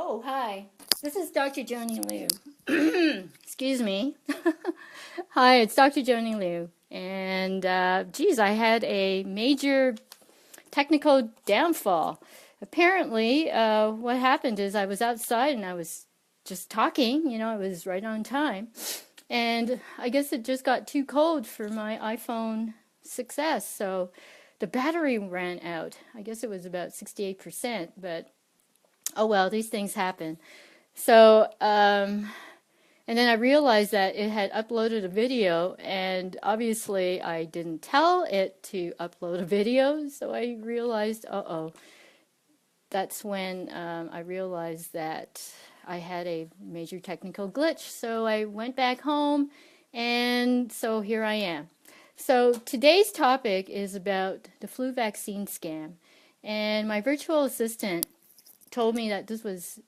Oh, hi. This is Dr. Joanny Liu. Excuse me. Hi, it's Dr. Joanny Liu. And, geez, I had a major technical downfall. Apparently, what happened is I was outside and I was just talking, it was right on time. And I guess it just got too cold for my iPhone success. So the battery ran out. I guess it was about 68%, but oh well, these things happen. So, and then I realized that it had uploaded a video, and obviously I didn't tell it to upload a video, so I realized, uh-oh. That's when I realized that I had a major technical glitch. So I went back home, and so here I am. So today's topic is about the flu vaccine scam, and my virtual assistant told me that this was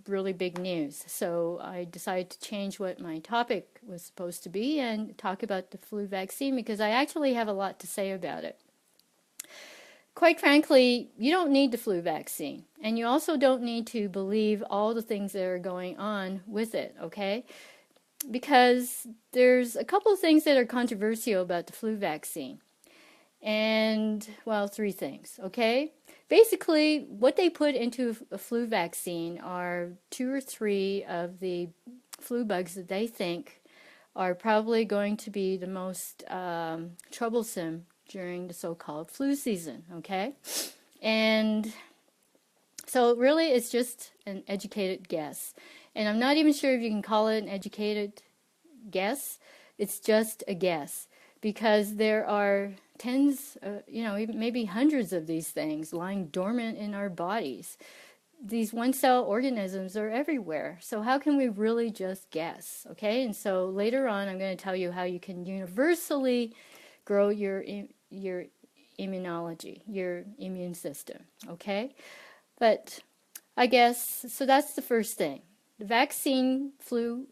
really big news. So I decided to change what my topic was supposed to be and talk about the flu vaccine because I actually have a lot to say about it. Quite frankly, you don't need the flu vaccine, and you also don't need to believe all the things that are going on with it, okay? Because there's a couple of things that are controversial about the flu vaccine. And, well, three things, okay? Basically, what they put into a flu vaccine are 2 or 3 of the flu bugs that they think are probably going to be the most troublesome during the so-called flu season, okay? And so really it's just an educated guess. And I'm not even sure if you can call it an educated guess. It's just a guess because there are tens, even maybe hundreds of these things lying dormant in our bodies. These one-cell organisms are everywhere. So how can we really just guess? Okay, and so later on I'm going to tell you how you can universally grow your immunology, your immune system. Okay, but I guess, so that's the first thing. The vaccine flu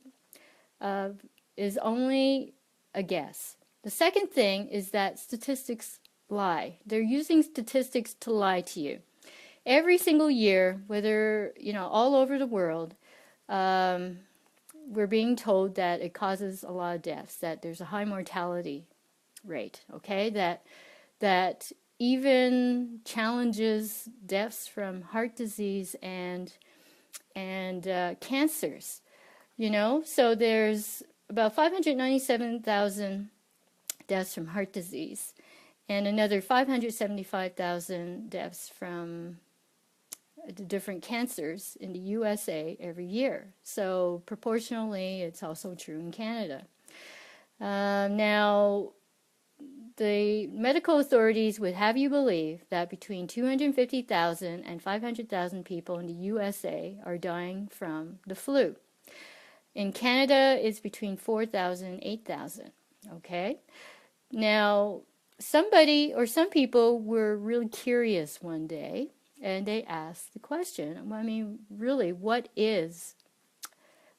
is only a guess. The second thing is that statistics lie. They're using statistics to lie to you. Every single year, whether, all over the world, we're being told that it causes a lot of deaths, that there's a high mortality rate, okay? That even challenges deaths from heart disease and cancers, So there's about 597,000 deaths from heart disease and another 575,000 deaths from the different cancers in the USA every year. So proportionally, it's also true in Canada. Now, the medical authorities would have you believe that between 250,000 and 500,000 people in the USA are dying from the flu. In Canada, it's between 4,000 and 8,000. Okay? Now, somebody or some people were really curious one day, and they asked the question, really, what is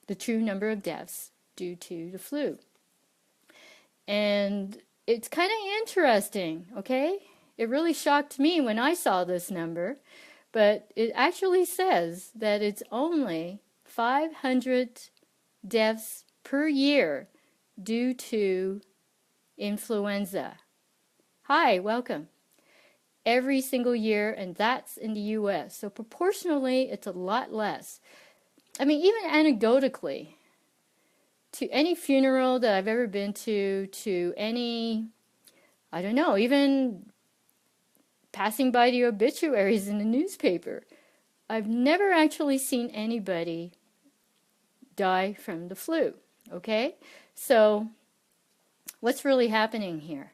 the true number of deaths due to the flu? And it's kind of interesting, okay? It really shocked me when I saw this number, but it actually says that it's only 500 deaths per year due to influenza. Hi, welcome. Every single year, and that's in the US. So proportionally, it's a lot less. Even anecdotally, to any funeral that I've ever been to any, even passing by the obituaries in the newspaper, I've never actually seen anybody die from the flu, okay? So what's really happening here?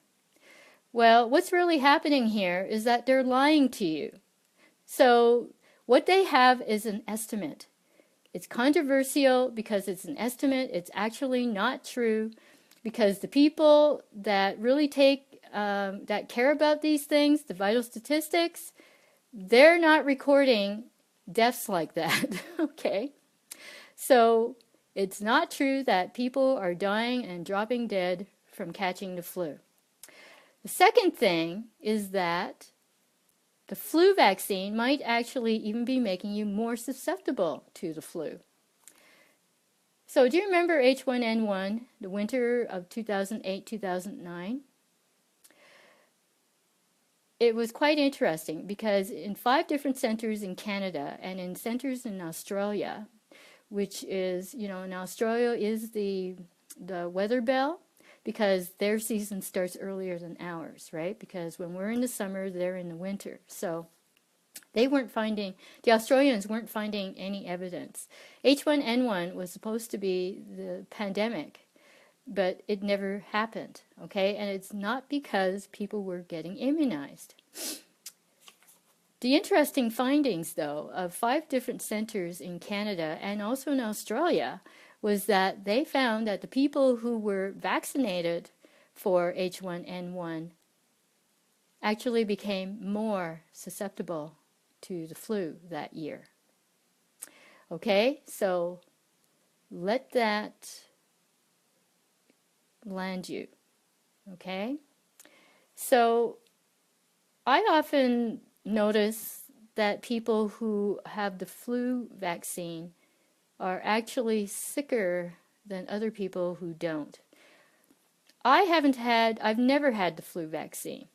Well, what's really happening here is that they're lying to you. So what they have is an estimate. It's controversial because it's an estimate. It's actually not true because the people that really that care about these things, the vital statistics, they're not recording deaths like that, okay? So it's not true that people are dying and dropping dead from catching the flu. The second thing is that the flu vaccine might actually even be making you more susceptible to the flu. So do you remember H1N1, the winter of 2008-2009? It was quite interesting because in 5 different centers in Canada and in centers in Australia, which is, in Australia is the weather bell, because their season starts earlier than ours, right? Because when we're in the summer, they're in the winter. So the Australians weren't finding any evidence. H1N1 was supposed to be the pandemic, but it never happened, okay? And it's not because people were getting immunized. The interesting findings, though, of 5 different centers in Canada and also in Australia was that they found that the people who were vaccinated for H1N1 actually became more susceptible to the flu that year. Okay, so let that land you. Okay, so I often notice that people who have the flu vaccine are actually sicker than other people who don't. I've never had the flu vaccine.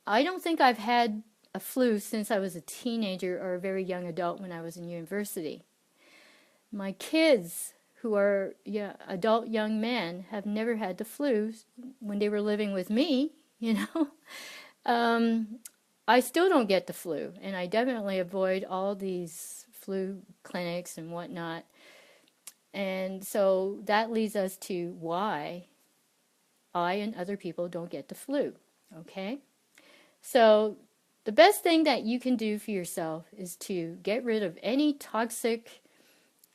I don't think I've had a flu since I was a teenager or a very young adult when I was in university. My kids, who are adult young men, have never had the flu when they were living with me, I still don't get the flu, and I definitely avoid all these flu clinics and whatnot. And so that leads us to why I and other people don't get the flu, okay? So the best thing that you can do for yourself is to get rid of any toxic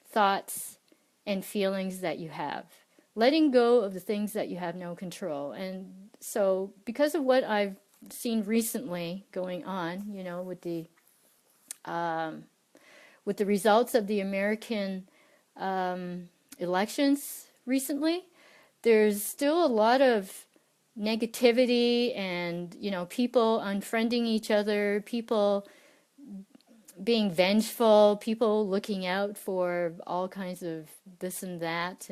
thoughts and feelings that you have. Letting go of the things that you have no control. And so because of what I've seen recently going on, with the results of the American elections recently, there's still a lot of negativity and, people unfriending each other, people being vengeful, people looking out for all kinds of this and that,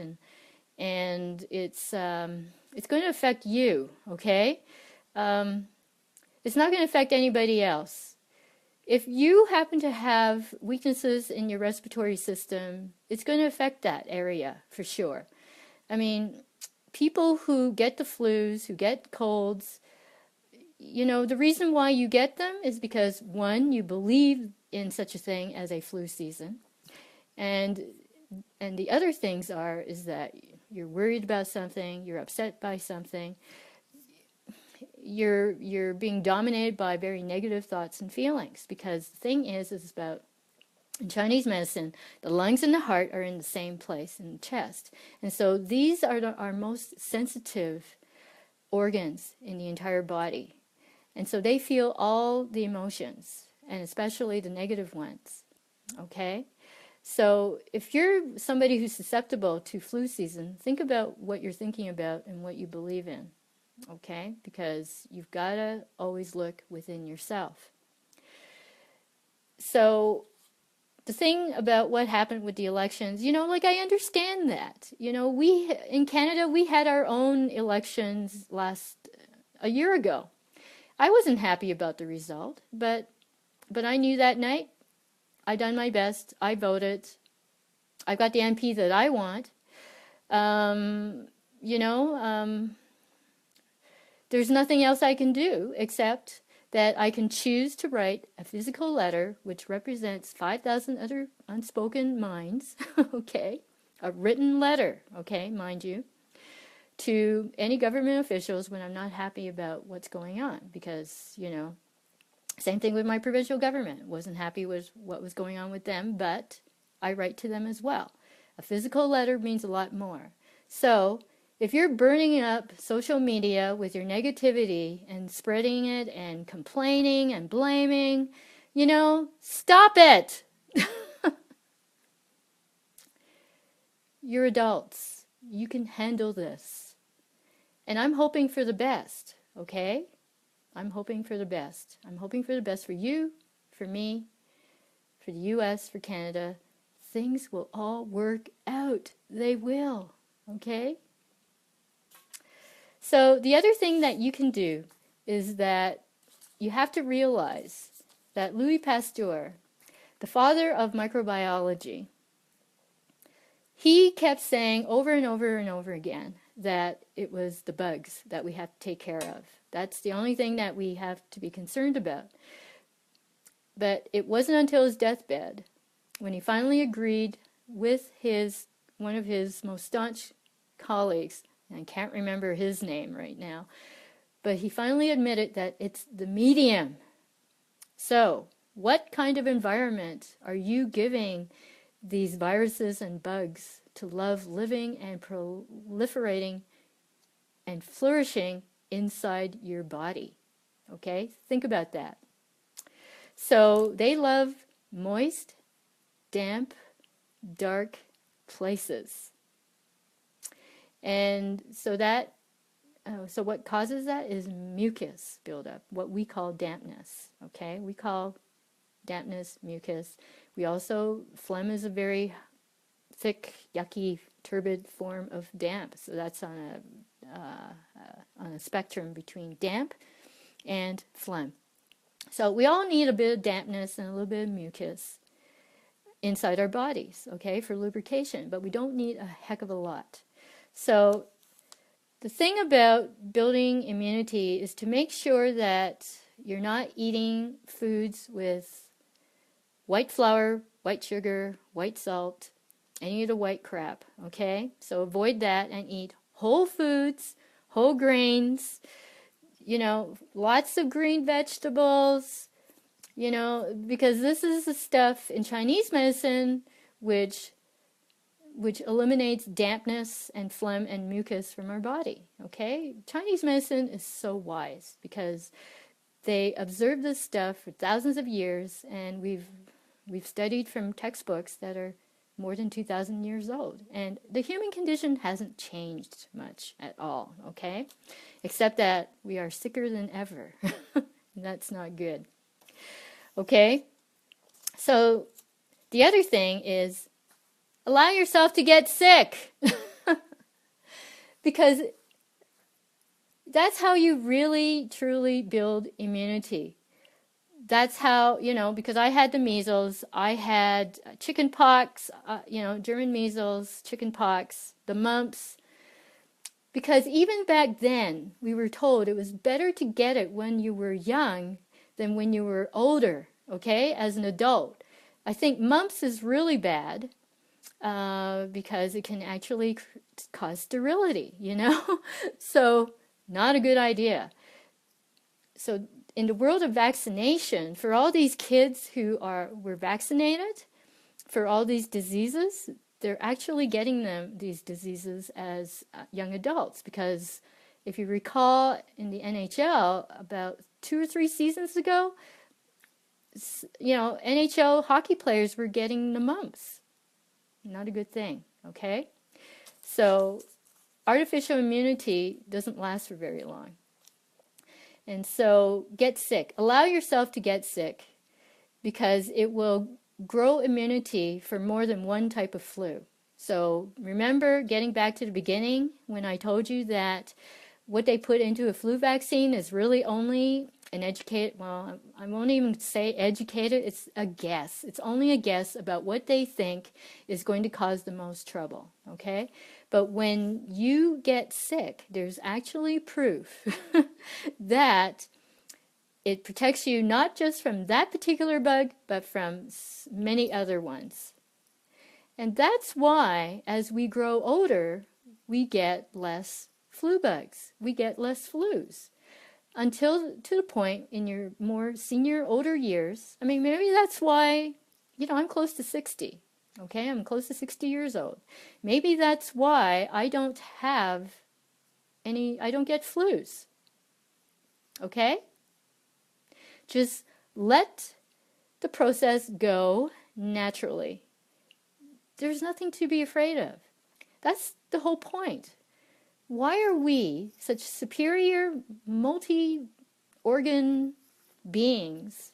and it's going to affect you, okay? It's not going to affect anybody else. If you happen to have weaknesses in your respiratory system, it's going to affect that area for sure. I mean, people who get the flus, who get colds, the reason why you get them is because, one, you believe in such a thing as a flu season, and the other things is that you're worried about something, you're upset by something, you're being dominated by very negative thoughts and feelings, because the thing is about, in Chinese medicine, the lungs and the heart are in the same place in the chest. And so these are our most sensitive organs in the entire body. And so they feel all the emotions, and especially the negative ones. Okay? So if you're somebody who's susceptible to flu season, think about what you're thinking about and what you believe in. Okay? Because you've got to always look within yourself. So the thing about what happened with the elections, I understand that. In Canada, we had our own elections a year ago. I wasn't happy about the result, but I knew that night I done my best. I voted. I got the MP that I want. There's nothing else I can do except that I can choose to write a physical letter which represents 5,000 other unspoken minds, okay? A written letter, okay, mind you, to any government officials when I'm not happy about what's going on, because, same thing with my provincial government. Wasn't happy with what was going on with them, but I write to them as well. A physical letter means a lot more. So if you're burning up social media with your negativity and spreading it and complaining and blaming, stop it. You're adults. You can handle this. And I'm hoping for the best, okay? I'm hoping for the best. I'm hoping for the best for you, for me, for the US, for Canada. Things will all work out. They will. Okay? So the other thing that you can do is that you have to realize that Louis Pasteur, the father of microbiology, he kept saying over and over and over again that it was the bugs that we have to take care of. That's the only thing that we have to be concerned about. But it wasn't until his deathbed, when he finally agreed with one of his most staunch colleagues, and I can't remember his name right now, but he finally admitted that it's the medium. So, what kind of environment are you giving these viruses and bugs to love living and proliferating and flourishing inside your body? Okay, think about that. So they love moist, damp, dark places. And so so what causes that is mucus buildup, what we call dampness. Okay, we call dampness mucus. We also, phlegm is a very thick, yucky, turbid form of damp. So that's on a spectrum between damp and phlegm. So we all need a bit of dampness and a little bit of mucus inside our bodies, okay, for lubrication, but we don't need a heck of a lot. So the thing about building immunity is to make sure that you're not eating foods with white flour, white sugar, white salt, any of the white crap, okay? So avoid that and eat whole foods, whole grains, lots of green vegetables, because this is the stuff in Chinese medicine which eliminates dampness and phlegm and mucus from our body, okay? Chinese medicine is so wise because they observed this stuff for thousands of years, and we've studied from textbooks that are more than 2,000 years old. And the human condition hasn't changed much at all, okay? Except that we are sicker than ever. That's not good. Okay? So the other thing is allow yourself to get sick. Because that's how you really, truly build immunity. That's how, because I had the measles, I had chicken pox, German measles, chicken pox, the mumps. Because even back then, we were told it was better to get it when you were young than when you were older, okay, as an adult. I think mumps is really bad because it can actually cause sterility, So, not a good idea. So, in the world of vaccination, for all these kids who were vaccinated for all these diseases, they're actually getting these diseases as young adults. Because if you recall, in the NHL, about 2 or 3 seasons ago, NHL hockey players were getting the mumps. Not a good thing, okay? So artificial immunity doesn't last for very long. And so get sick. Allow yourself to get sick because it will grow immunity for more than one type of flu. So remember, getting back to the beginning, when I told you that what they put into a flu vaccine is really only an educated, well, I won't even say educated, it's a guess. It's only a guess about what they think is going to cause the most trouble, okay? But when you get sick, there's actually proof that it protects you not just from that particular bug, but from many other ones. And that's why, as we grow older, we get less flu bugs. We get less flus. Until to the point in your more senior, older years. I mean, maybe that's why, I'm close to 60. Okay, I'm close to 60 years old. Maybe that's why I don't get flus. Okay? Just let the process go naturally. There's nothing to be afraid of. That's the whole point. Why are we, such superior, multi-organ organ beings,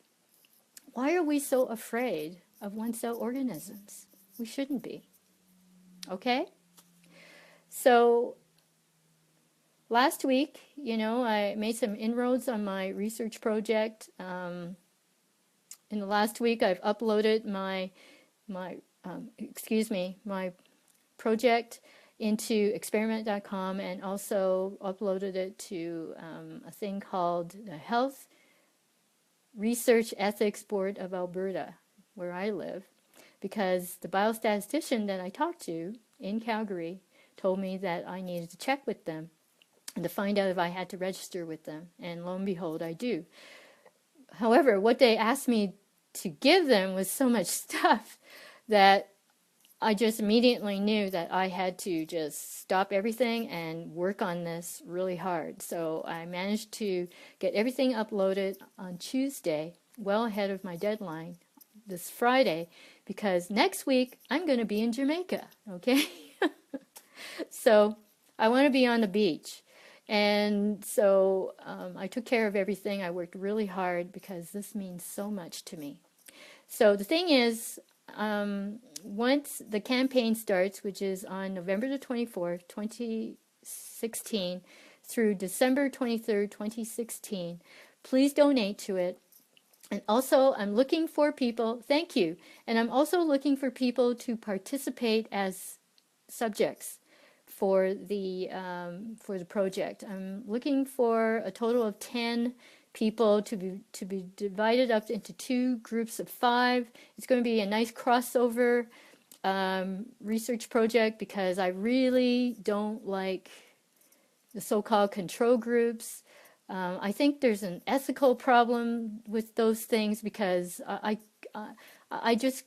why are we so afraid of one-cell organisms? We shouldn't be. Okay? So last week, I made some inroads on my research project. In the last week, I've uploaded my project into experiment.com and also uploaded it to a thing called the Health Research Ethics Board of Alberta, where I live, because the biostatistician that I talked to in Calgary told me that I needed to check with them and to find out if I had to register with them, and lo and behold, I do. However, what they asked me to give them was so much stuff that I just immediately knew that I had to just stop everything and work on this really hard. So I managed to get everything uploaded on Tuesday, well ahead of my deadline this Friday, because next week I'm going to be in Jamaica, okay? So I want to be on the beach. And so I took care of everything. I worked really hard because this means so much to me. So the thing is, once the campaign starts, which is on November the 24th, 2016, through December 23rd, 2016, please donate to it. And also, I'm looking for people, thank you, and I'm also looking for people to participate as subjects for the project. I'm looking for a total of 10 people to be divided up into 2 groups of 5. It's going to be a nice crossover research project, because I really don't like the so-called control groups. I think there's an ethical problem with those things, because I just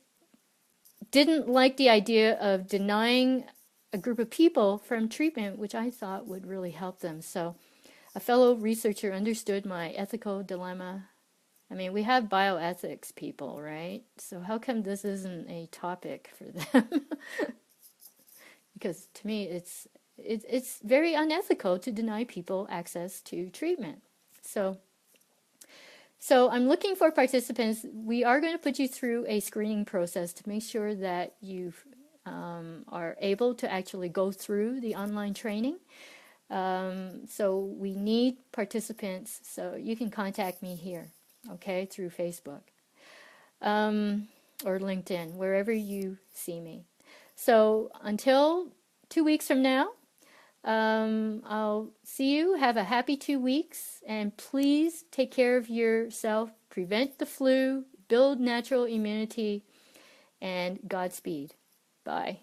didn't like the idea of denying a group of people from treatment, which I thought would really help them. So a fellow researcher understood my ethical dilemma. I mean, we have bioethics people, right? So how come this isn't a topic for them? Because to me, it's very unethical to deny people access to treatment. So I'm looking for participants. We are going to put you through a screening process to make sure that you are able to actually go through the online training. So we need participants. So you can contact me here, okay, through Facebook or LinkedIn, wherever you see me. So until 2 weeks from now, I'll see you. Have a happy 2 weeks, and please take care of yourself, prevent the flu, build natural immunity, and Godspeed. Bye.